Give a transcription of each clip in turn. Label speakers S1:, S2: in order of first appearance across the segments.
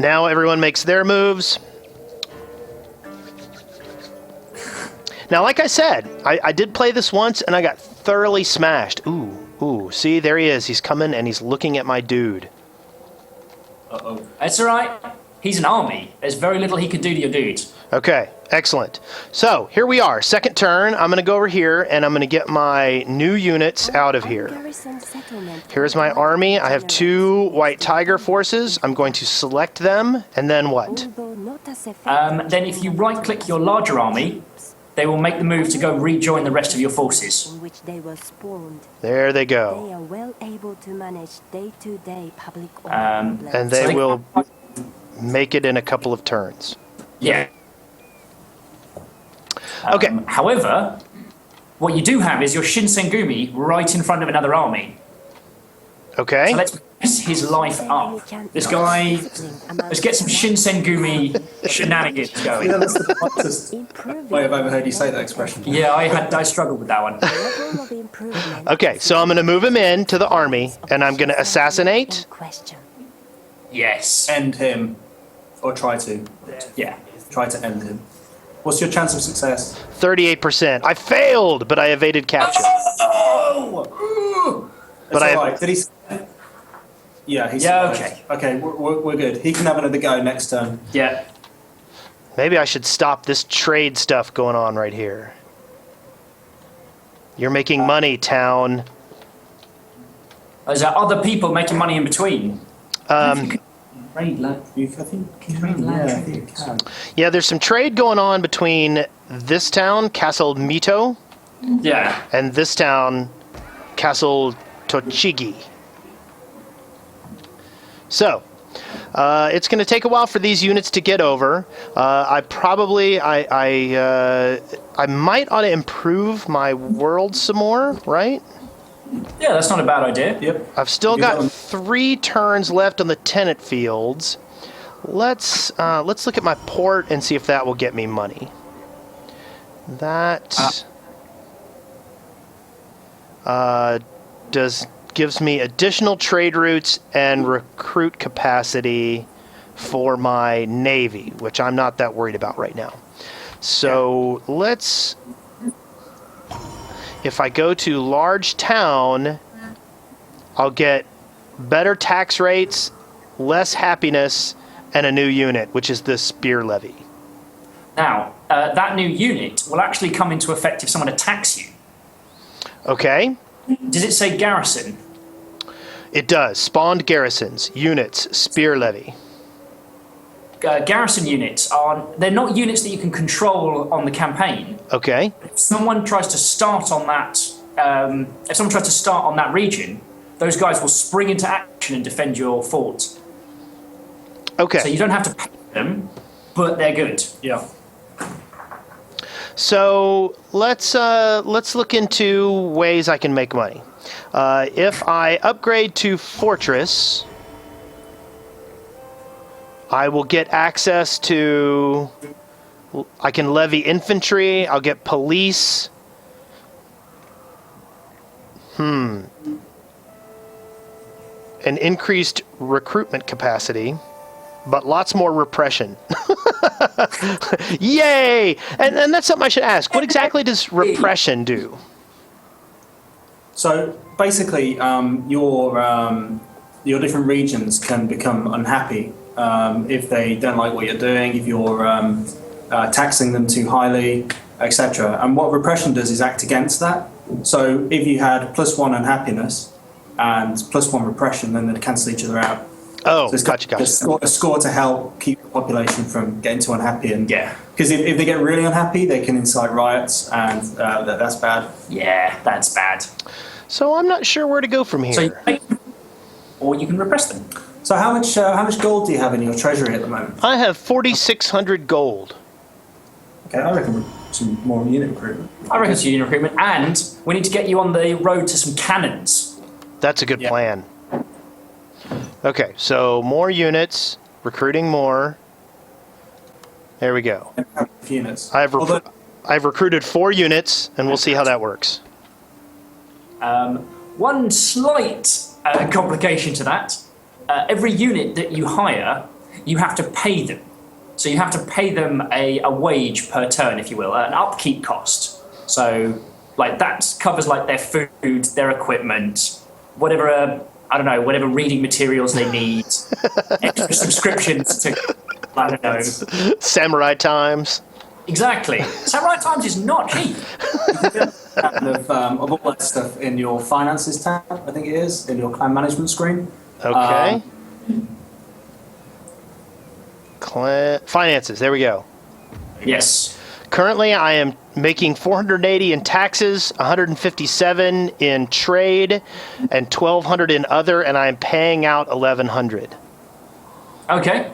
S1: Now everyone makes their moves. Now, like I said, I did play this once, and I got thoroughly smashed. Ooh, see, there he is. He's coming, and he's looking at my dude.
S2: Uh-oh. That's all right. He's an army. There's very little he can do to your dude.
S1: Okay, excellent. So, here we are. Second turn. I'm going to go over here, and I'm going to get my new units out of here. Here's my army. I have 2 White Tiger forces. I'm going to select them, and then what?
S2: Then if you right-click your larger army, they will make the move to go rejoin the rest of your forces.
S1: There they go.
S3: They are well able to manage day-to-day public
S1: and they will make it in a couple of turns.
S2: Yeah.
S1: Okay.
S2: However, what you do have is your Shinsengumi right in front of another army.
S1: Okay.
S2: So let's mess his life up. This guy, let's get some Shinsengumi shenanigans going.
S4: Yeah, that's the fastest way I've ever heard you say that expression.
S2: Yeah, I struggled with that one.
S1: Okay, so I'm going to move him in to the army, and I'm going to assassinate.
S2: Yes.
S4: End him, or try to.
S2: Yeah.
S4: Try to end him. What's your chance of success?
S1: 38%. I failed, but I evaded capture.
S4: Oh!
S1: But
S4: all right. Did he? Yeah, he's.
S2: Yeah. Okay.
S4: Okay, we're good. He can have another go next turn.
S2: Yeah.
S1: Maybe I should stop this trade stuff going on right here. You're making money, town.
S2: Is there other people making money in between?
S4: Trade land. I think you can. Yeah, I think you can.
S1: Yeah, there's some trade going on between this town, Castle Mito,
S2: Yeah.
S1: and this town, Castle Tochigi. So, it's going to take a while for these units to get over. I might ought to improve my world some more, right?
S2: Yeah, that's not a bad idea.
S4: Yep.
S1: I've still got 3 turns left on the tenant fields. Let's look at my port and see if that will get me money. That gives me additional trade routes and recruit capacity for my navy, which I'm not that worried about right now. So let's. If I go to large town, I'll get better tax rates, less happiness, and a new unit, which is the spear levy.
S2: Now, that new unit will actually come into effect if someone attacks you.
S1: Okay.
S2: Does it say garrison?
S1: It does. Spawned garrisons, units, spear levy.
S2: Garrison units they're not units that you can control on the campaign.
S1: Okay.
S2: If someone tries to start on that, region, those guys will spring into action and defend your fort.
S1: Okay.
S2: So you don't have to pay them, but they're good.
S4: Yeah.
S1: So let's look into ways I can make money. If I upgrade to fortress, I will get access to. I can levy infantry. I'll get police. An increased recruitment capacity, but lots more repression. Yay! And that's something I should ask. What exactly does repression do?
S4: So basically, your different regions can become unhappy if they don't like what you're doing, if you're taxing them too highly, etc. And what repression does is act against that. So if you had +1 unhappiness and +1 repression, then they'd cancel each other out.
S1: Oh,
S4: so it's
S1: gotcha.
S4: a score to help keep the population from getting too unhappy. And
S2: Yeah.
S4: because if they get really unhappy, they can incite riots, and that's bad.
S2: Yeah, that's bad.
S1: So I'm not sure where to go from here.
S2: Or you can repress them.
S4: So how much gold do you have in your treasury at the moment?
S1: I have 4,600 gold.
S4: Okay, I reckon some more unit recruitment.
S2: I reckon it's unit recruitment, and we need to get you on the road to some cannons.
S1: That's a good plan. Okay, so more units, recruiting more. There we go.
S4: Units.
S1: I've recruited 4 units, and we'll see how that works.
S2: One slight complication to that, every unit that you hire you have to pay them. So you have to pay them a wage per turn, if you will, an upkeep cost. So like that covers like their food, their equipment, whatever, I don't know, whatever reading materials they need, extra subscriptions to, I don't know.
S1: Samurai Times.
S2: Exactly. Samurai Times is not cheap.
S4: Of all that stuff in your finances tab, I think it is, in your clan management screen.
S1: Okay. Finances, there we go.
S2: Yes.
S1: Currently, I am making 480 in taxes, 157 in trade, and 1,200 in other, and I'm paying out 1,100.
S2: Okay.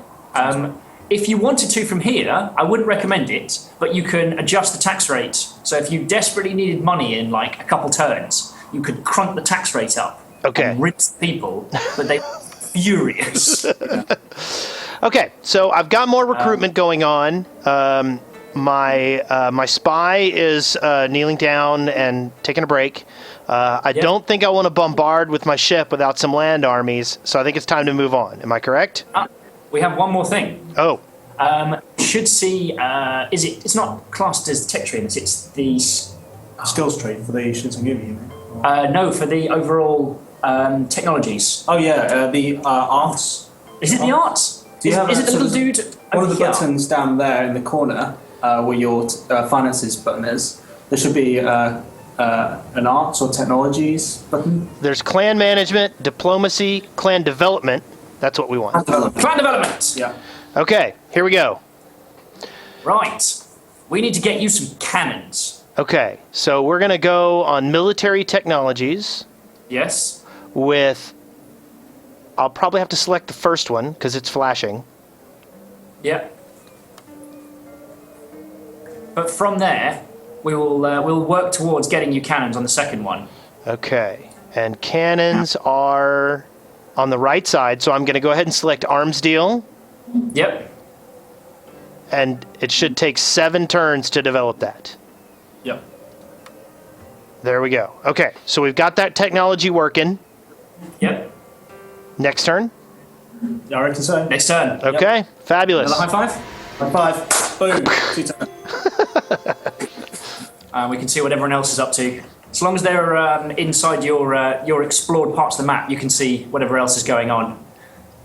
S2: If you wanted to from here, I wouldn't recommend it, but you can adjust the tax rate. So if you desperately needed money in like a couple turns, you could crunk the tax rate up.
S1: Okay.
S2: And rinse the people, but they're furious.
S1: Okay, so I've got more recruitment going on. My spy is kneeling down and taking a break. I don't think I want to bombard with my ship without some land armies, so I think it's time to move on. Am I correct?
S2: We have one more thing.
S1: Oh.
S2: Should see, it's not classed as tech tree, it's the...
S4: Skills tree for the Shinsengumi, you mean?
S2: No, for the overall technologies.
S4: Oh yeah, the arts.
S2: Is it the arts?
S4: Do you have
S2: is it the little dude
S4: one of
S2: over
S4: the
S2: here?
S4: buttons down there in the corner where your finances button is? There should be an arts or technologies button.
S1: There's clan management, diplomacy, clan development. That's what we want.
S2: Clan development!
S4: Yeah.
S1: Okay, here we go.
S2: Right. We need to get you some cannons.
S1: Okay, so we're going to go on military technologies
S2: Yes?
S1: with... I'll probably have to select the first one because it's flashing.
S2: Yep. But from there, we'll work towards getting you cannons on the second one.
S1: Okay, and cannons are on the right side, so I'm going to go ahead and select arms deal,
S2: Yep.
S1: and it should take 7 turns to develop that.
S2: Yep.
S1: There we go. Okay, so we've got that technology working.
S2: Yep.
S1: Next turn.
S4: I reckon so.
S2: Next turn.
S1: Okay, fabulous.
S2: Another high five?
S4: High five. Boom. 2 turns.
S2: We can see what everyone else is up to. As long as they're inside your explored parts of the map, you can see whatever else is going on,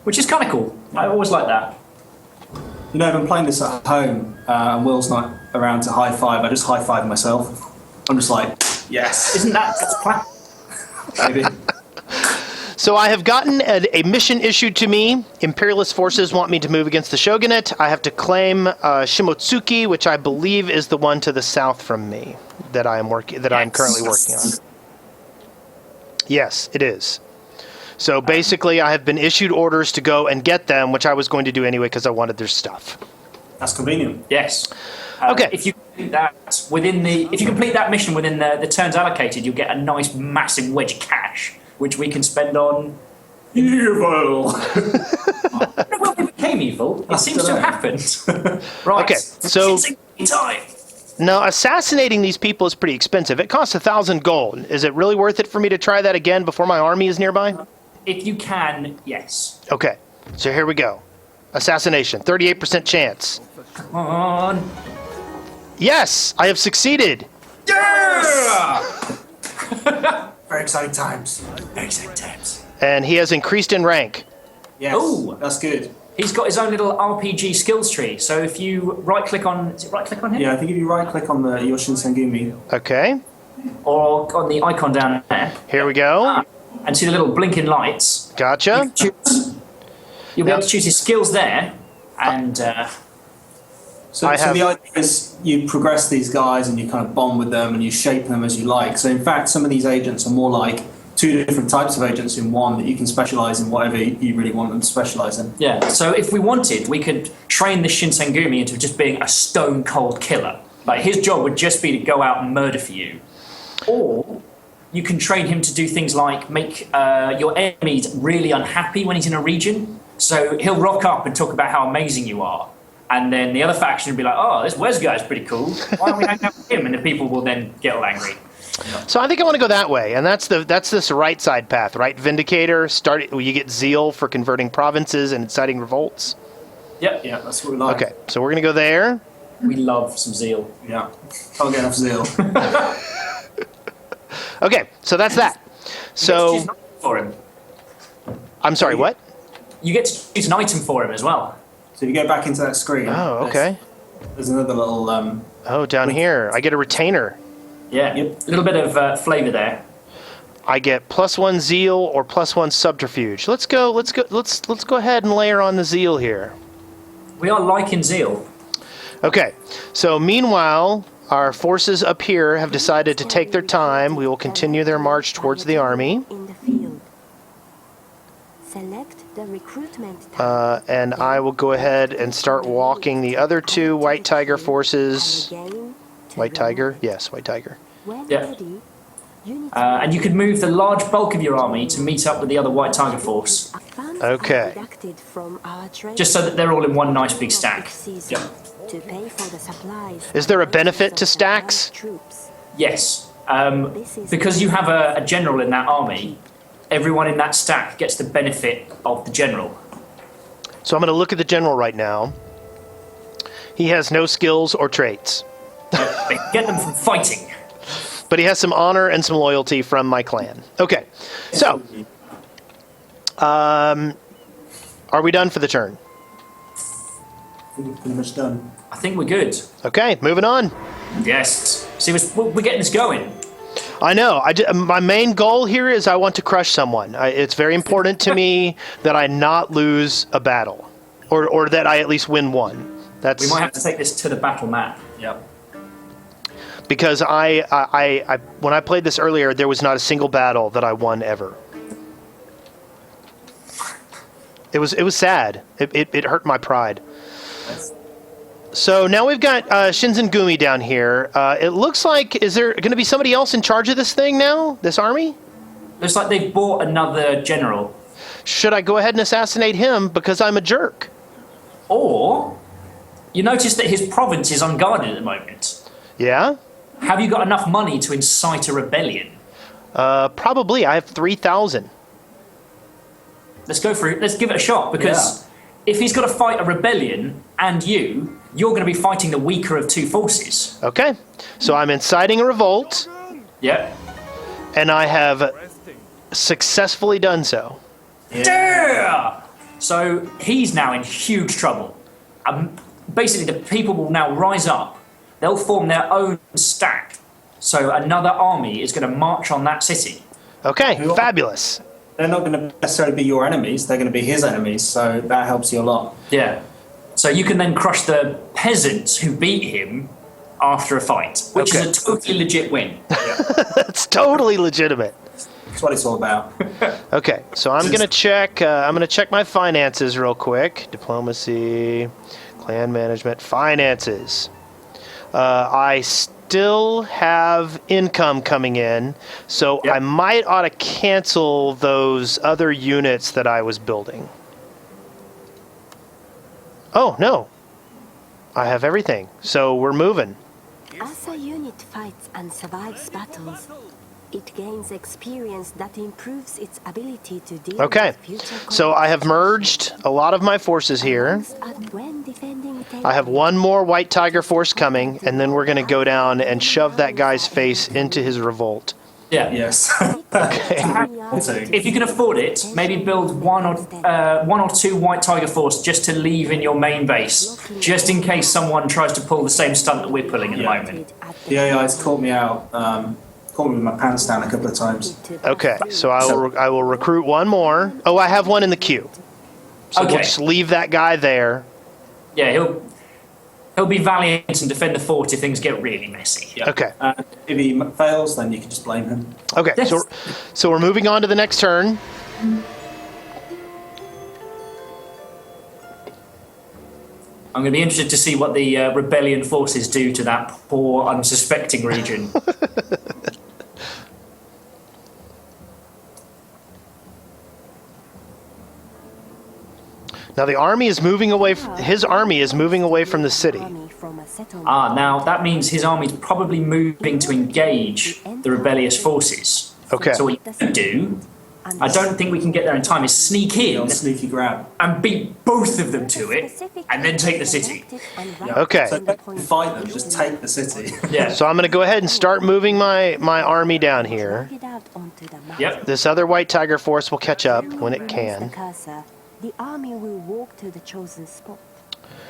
S2: which is kind of cool. I always like that.
S4: You know, if I'm playing this at home and Will's not around to high five, I just high five myself. I'm just like, yes.
S2: Isn't that
S4: Maybe.
S1: So I have gotten a mission issued to me. Imperialist forces want me to move against the shogunate. I have to claim Shimotsuki, which I believe is the one to the south from me that I'm currently working on. Yes, it is. So basically, I have been issued orders to go and get them, which I was going to do anyway because I wanted their stuff.
S4: That's convenient.
S2: Yes.
S1: Okay.
S2: If you complete that mission within the turns allocated, you'll get a nice massive wedge of cash, which we can spend on
S4: Evil.
S2: well, it became evil. It seems to have happened. Right.
S1: Okay, so
S2: time.
S1: now assassinating these people is pretty expensive. It costs 1,000 gold. Is it really worth it for me to try that again before my army is nearby?
S2: If you can, yes.
S1: Okay, so here we go. Assassination, 38% chance.
S2: Come on.
S1: Yes, I have succeeded.
S2: Yeah!
S4: Very exciting times.
S2: Very exciting times.
S1: And he has increased in rank.
S4: Yes.
S2: Ooh.
S4: That's good.
S2: He's got his own little RPG skills tree. So if you right-click on... Is it right-click on him?
S4: Yeah, I think if you right-click on the Yoshin Sengumi.
S1: Okay,
S2: Or on the icon down there.
S1: here we go.
S2: And see the little blinking lights.
S1: Gotcha.
S2: You'll be able to choose his skills there. And...
S4: So
S1: I
S4: the idea is you progress these guys and you kind of bond with them and you shape them as you like. So in fact, some of these agents are more like 2 different types of agents in one that you can specialize in whatever you really want them to specialize in.
S2: yeah, so if we wanted, we could train the Shinsengumi into just being a stone-cold killer. Like, his job would just be to go out and murder for you. Or you can train him to do things like make your enemies really unhappy when he's in a region. So he'll rock up and talk about how amazing you are. And then the other faction will be like, oh, this Wes guy's pretty cool. Why don't we hang out with him? And the people will then get all angry.
S1: So I think I want to go that way, and that's this right side path, right? Vindicator, you get zeal for converting provinces and inciting revolts.
S4: Yeah, that's what we like.
S1: Okay, so we're going to go there.
S2: We love some zeal.
S4: Yeah. Can't get enough zeal.
S1: Okay, so that's that.
S2: You
S1: So,
S2: get to choose an item for him.
S1: I'm sorry, what?
S2: You get to choose an item for him as well.
S4: So if you go back into that screen.
S1: Oh, okay.
S4: There's another little.
S1: Oh, down here, I get a retainer.
S2: Yeah,
S4: Yep.
S2: a little bit of flavour there.
S1: I get +1 zeal or +1 subterfuge. Let's go ahead and layer on the zeal here.
S2: We are liking zeal.
S1: Okay, so meanwhile, our forces up here have decided to take their time. We will continue their march towards the army.
S3: In the field. Select the recruitment tab.
S1: And I will go ahead and start walking the other two White Tiger forces.
S3: Again, to
S1: White Tiger?
S3: roll.
S1: Yes, White Tiger.
S3: When
S2: Yeah.
S3: ready, units
S2: And you could move the large bulk of your army to meet up with the other White Tiger force,
S3: funds
S1: Okay.
S3: are deducted from our trade
S2: just so that they're all in one nice big
S3: of
S2: stack.
S3: the season to pay for the supplies.
S1: Is there a
S3: and
S1: benefit to
S3: wages of the allied
S1: stacks?
S3: Troops.
S2: Yes, because you have a general in that army, everyone in that stack gets the benefit of the general.
S1: So I'm going to look at the general right now. He has no skills or traits,
S2: They get them from fighting.
S1: but he has some honor and some loyalty from my clan. Okay, so are we done for the turn?
S4: We're pretty much done.
S2: I think we're good.
S1: Okay, moving on.
S2: Yes. See, we're getting this going.
S1: I know. My main goal here is I want to crush someone. It's very important to me that I not lose a battle, or that I at least win one. That's
S2: We might have to take this to the battle map. Yep.
S1: because I when I played this earlier, there was not a single battle that I won ever. It was sad. It hurt my pride. So now we've got Shinzengumi down here. It looks like, is there going to be somebody else in charge of this thing now? This army?
S2: Looks like they've bought another general.
S1: Should I go ahead and assassinate him because I'm a jerk?
S2: Or, you notice that his province is unguarded at the moment.
S1: Yeah?
S2: Have you got enough money to incite a rebellion?
S1: Probably. I have 3,000.
S2: Let's go for it. Let's give it a shot, because if he's got to fight a rebellion and you're going to be fighting the weaker of two forces.
S1: Okay. So I'm inciting a revolt,
S2: Yeah.
S1: and I have successfully done so.
S2: Yeah. So he's now in huge trouble. Basically, the people will now rise up. They'll form their own stack. So another army is going to march on that city.
S1: Okay, fabulous.
S4: They're not going to necessarily be your enemies. They're going to be his enemies. So that helps you a lot.
S2: Yeah. So you can then crush the peasants who beat him after a fight, which
S1: Okay.
S2: is a totally legit win.
S1: That's totally legitimate.
S4: That's what it's all about.
S1: Okay, so I'm gonna check. I'm gonna check my finances real quick. Diplomacy, clan management, finances. I still have income coming in, so
S2: Yep.
S1: I might ought to cancel those other units that I was building. Oh no, I have everything. So we're moving.
S3: As a unit fights and survives battles, it gains experience that improves its ability to deal
S1: Okay,
S3: with future
S1: so I have merged a lot of my forces here.
S3: conflicts when defending
S1: I have one more White Tiger force coming, and then we're going to go down and shove that guy's face into his revolt.
S2: Yeah.
S4: Yes.
S2: If you can afford it, maybe build one or two White Tiger force just to leave in your main base, just in case someone tries to pull the same stunt that we're pulling at the moment.
S4: The AI's caught me out. Caught me with my pants down a couple of times.
S1: Okay, so I will recruit one more. Oh, I have one in the queue. So we'll
S2: Okay.
S1: just leave that guy there.
S2: Yeah, he'll be valiant and defend the fort if things get really messy.
S4: Yeah.
S1: Okay.
S4: If he fails, then you can just blame him.
S1: Okay,
S2: Yes.
S1: so we're moving on to the next turn.
S2: I'm going to be interested to see what the rebellion forces do to that poor, unsuspecting region.
S1: Now the army is moving away. His army is moving away from the city.
S2: Now that means his army's probably moving to engage the rebellious forces.
S1: Okay.
S2: So what you do I don't think we can get there in time, is sneak in
S4: Little sneaky grab.
S2: and beat both of them to it, and then take the city.
S1: Okay.
S4: So don't fight them, just take the city.
S2: Yeah.
S1: So I'm going to go ahead and start moving my army down here.
S2: Yep.
S1: This other white tiger force will catch up when it can.
S3: The army will walk to the chosen spot.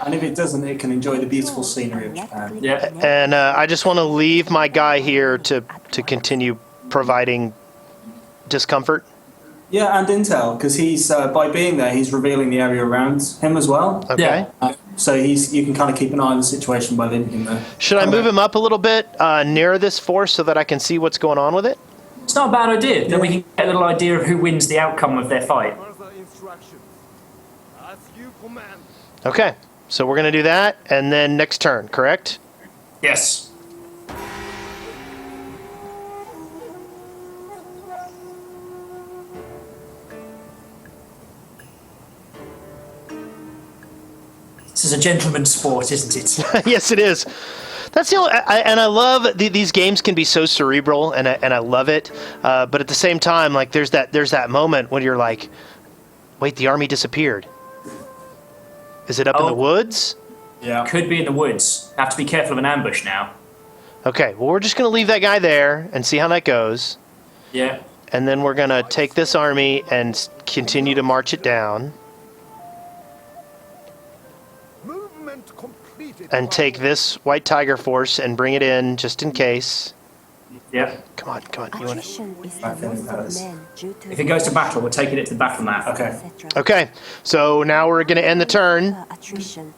S4: And if it doesn't, it can enjoy the beautiful scenery of Japan.
S2: Yeah.
S1: And I just want to leave my guy here to continue providing discomfort.
S4: Yeah, and intel, because he's by being there, he's revealing the area around him as well.
S1: Okay.
S2: Yeah.
S4: So you can kind of keep an eye on the situation by leaving him there.
S1: Should I move him up a little bit near this force so that I can see what's going on with it?
S2: It's not a bad idea. Then we can get a little idea of who wins the outcome of their fight.
S1: Okay. So we're going to do that, and then next turn, correct?
S2: Yes. This is a gentleman's sport, isn't it?
S1: Yes, it is. That's the only, and I love these games can be so cerebral, and I love it. But at the same time, like there's that moment when you're like, wait, the army disappeared. Is it up in the woods?
S4: Yeah.
S2: Could be in the woods. Have to be careful of an ambush now.
S1: Okay, well we're just gonna leave that guy there and see how that goes,
S2: Yeah.
S1: and then we're gonna take this army and continue to march it down. And take this white tiger force and bring it in just in case.
S2: Yeah.
S1: Come on. You want
S3: Attrition is the loss of men due to
S2: If it goes to battle, we'll take it to the battle map.
S4: Okay.
S3: etc.
S1: Okay, so now we're going to end the turn.
S3: Attrition.